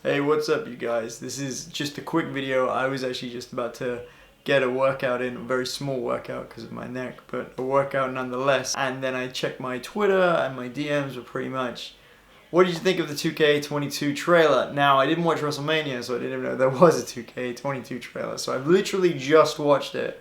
Hey, what's up you guys? This is just a quick video. I was actually just about to get a workout in, a very small workout because of my neck, but a workout nonetheless. And then I checked my Twitter and my DMs were pretty much, what did you think of the 2K22 trailer? Now, I didn't watch WrestleMania, so I didn't even know there was a 2K22 trailer. So I've literally just watched it,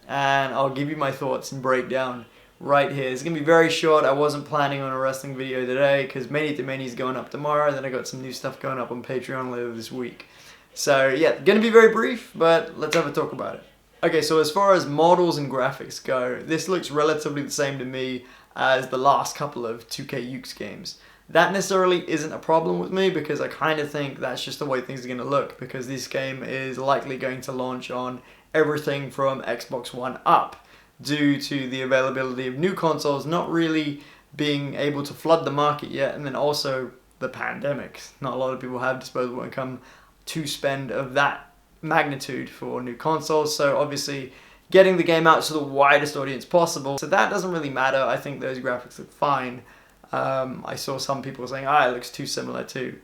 and I'll give you my thoughts and breakdown right here. It's going to be very short. I wasn't planning on a wrestling video today because Mania to Mania is going up tomorrow, and then I got some new stuff going up on Patreon later this week. So yeah, going to be very brief, but let's have a talk about it. Okay, so as far as models and graphics go, this looks relatively the same to me as the last couple of 2K Ukes games. That necessarily isn't a problem with me because I kind of think that's just the way things are going to look, because this game is likely going to launch on everything from Xbox One up, due to the availability of new consoles not really being able to flood the market yet, and then also the pandemic. Not a lot of people have disposable income to spend of that magnitude for new consoles, so obviously getting the game out to the widest audience possible, so that doesn't really matter. I think those graphics look fine. I saw some people saying, it looks too similar to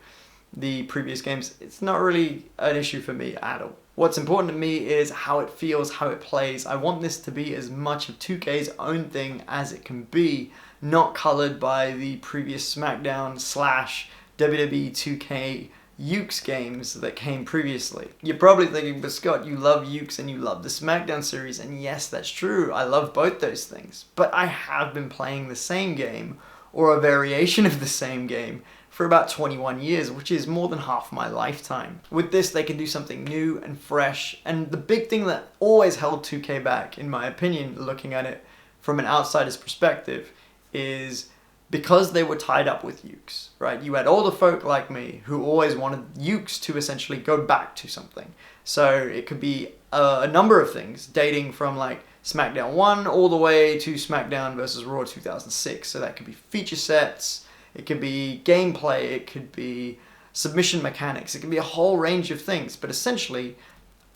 the previous games. It's not really an issue for me at all. What's important to me is how it feels, how it plays. I want this to be as much of 2K's own thing as it can be, not colored by the previous SmackDown / WWE 2K Ukes games that came previously. You're probably thinking, but Scott, you love Ukes and you love the SmackDown series, and yes, that's true. I love both those things, but I have been playing the same game, or a variation of the same game, for about 21 years, which is more than half my lifetime. With this, they can do something new and fresh, and the big thing that always held 2K back, in my opinion, looking at it from an outsider's perspective, is because they were tied up with Ukes, right? You had older folk like me who always wanted Ukes to essentially go back to something. So it could be a number of things, dating from like SmackDown 1 all the way to SmackDown vs. Raw 2006. So that could be feature sets, it could be gameplay, it could be submission mechanics, it could be a whole range of things, but essentially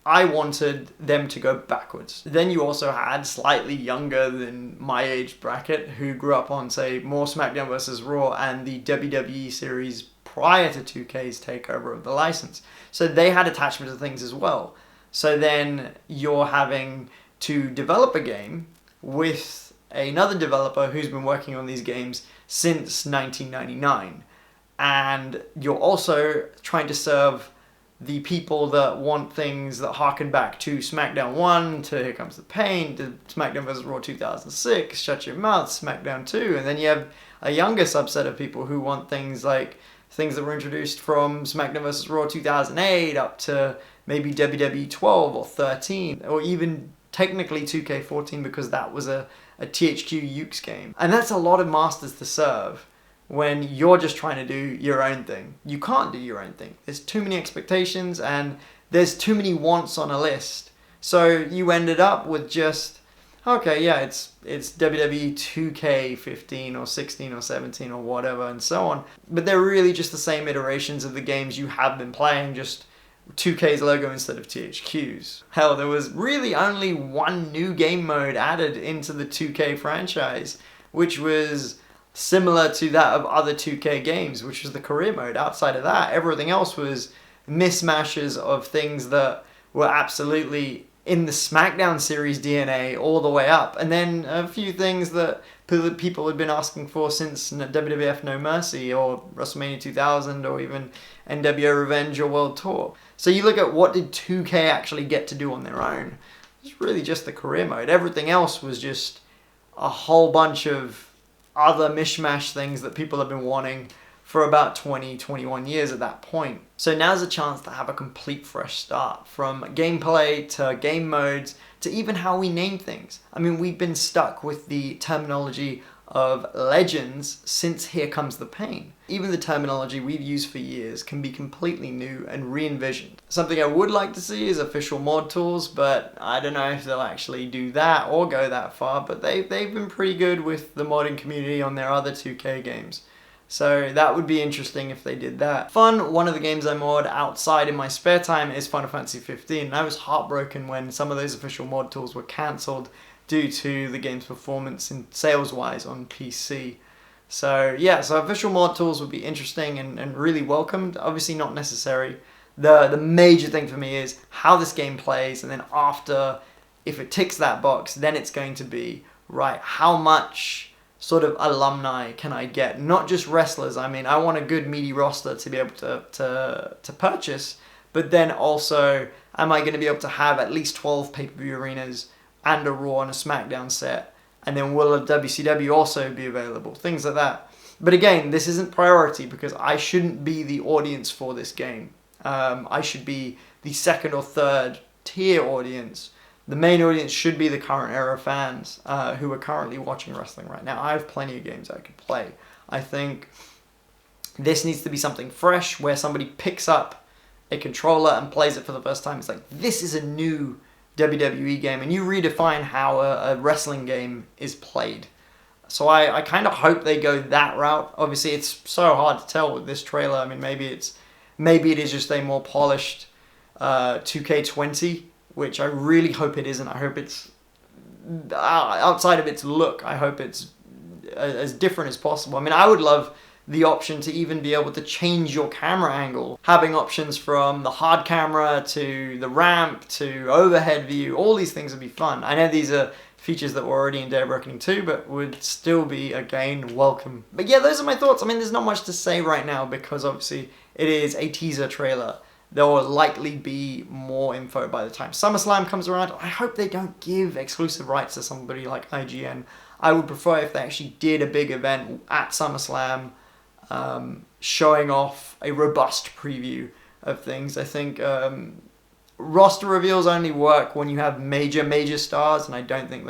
I wanted them to go backwards. Then you also had slightly younger than my age bracket who grew up on, say, more SmackDown vs. Raw and the WWE series prior to 2K's takeover of the license. So they had attachment to things as well. So then you're having to develop a game with another developer who's been working on these games since 1999. And you're also trying to serve the people that want things that harken back to SmackDown 1, to Here Comes the Pain, to SmackDown vs. Raw 2006, Shut Your Mouth, SmackDown 2, and then you have a younger subset of people who want things like things that were introduced from SmackDown vs. Raw 2008 up to maybe WWE 12 or 13, or even technically 2K14 because that was a THQ Ukes game. And that's a lot of masters to serve when you're just trying to do your own thing. You can't do your own thing. There's too many expectations and there's too many wants on a list. So you ended up with just, okay, yeah, it's WWE 2K15 or 16 or 17 or whatever and so on. But they're really just the same iterations of the games you have been playing, just 2K's logo instead of THQ's. Hell, there was really only one new game mode added into the 2K franchise, which was similar to that of other 2K games, which was the career mode. Outside of that, everything else was mismatches of things that were absolutely in the SmackDown series DNA all the way up, and then a few things that people had been asking for since WWF No Mercy or WrestleMania 2000 or even NWO Revenge or World Tour. So you look at what did 2K actually get to do on their own. It's really just the career mode. Everything else was just a whole bunch of other mishmash things that people have been wanting for about 21 years at that point. So now's a chance to have a complete fresh start, from gameplay to game modes to even how we name things. I mean, we've been stuck with the terminology of legends since Here Comes the Pain. Even the terminology we've used for years can be completely new and re-envisioned. Something I would like to see is official mod tools, but I don't know if they'll actually do that or go that far, but they've been pretty good with the modding community on their other 2K games. So that would be interesting if they did that. Fun, one of the games I mod outside in my spare time is Final Fantasy 15. And I was heartbroken when some of those official mod tools were cancelled due to the game's performance and sales-wise on PC. So yeah, so official mod tools would be interesting and really welcomed. Obviously not necessary. The major thing for me is how this game plays, and then after, if it ticks that box, then it's going to be, right, how much sort of alumni can I get? Not just wrestlers. I mean, I want a good meaty roster to be able to purchase, but then also, am I going to be able to have at least 12 pay-per-view arenas and a Raw and a SmackDown set? And then will a WCW also be available? Things like that. But again, this isn't priority because I shouldn't be the audience for this game. I should be the second or third tier audience. The main audience should be the current era fans who are currently watching wrestling right now. I have plenty of games I could play. I think this needs to be something fresh where somebody picks up a controller and plays it for the first time. It's like, this is a new WWE game, and you redefine how a wrestling game is played. So I kind of hope they go that route. Obviously, it's so hard to tell with this trailer. I mean, maybe it is just a more polished 2K20, which I really hope it isn't. I hope it's outside of its look. I hope it's as different as possible. I mean, I would love the option to even be able to change your camera angle. Having options from the hard camera to the ramp to overhead view, all these things would be fun. I know these are features that were already in Dead Reckoning 2, but would still be, again, welcome. But yeah, those are my thoughts. I mean, there's not much to say right now because obviously it is a teaser trailer. There will likely be more info by the time SummerSlam comes around. I hope they don't give exclusive rights to somebody like IGN. I would prefer if they actually did a big event at SummerSlam, showing off a robust preview of things. I think roster reveals only work when you have major stars, and I don't think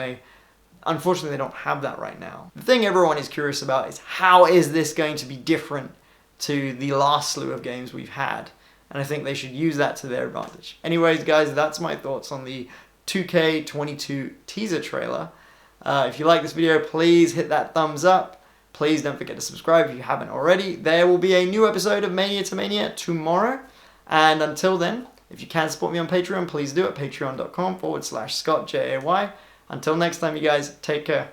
unfortunately they don't have that right now. The thing everyone is curious about is how is this going to be different to the last slew of games we've had, and I think they should use that to their advantage. Anyways, guys, that's my thoughts on the 2K22 teaser trailer. If you like this video, please hit that thumbs up. Please don't forget to subscribe if you haven't already. There will be a new episode of Mania to Mania tomorrow. And until then, if you can support me on Patreon, please do it. Patreon.com/ScottJay. Until next time, you guys, take care.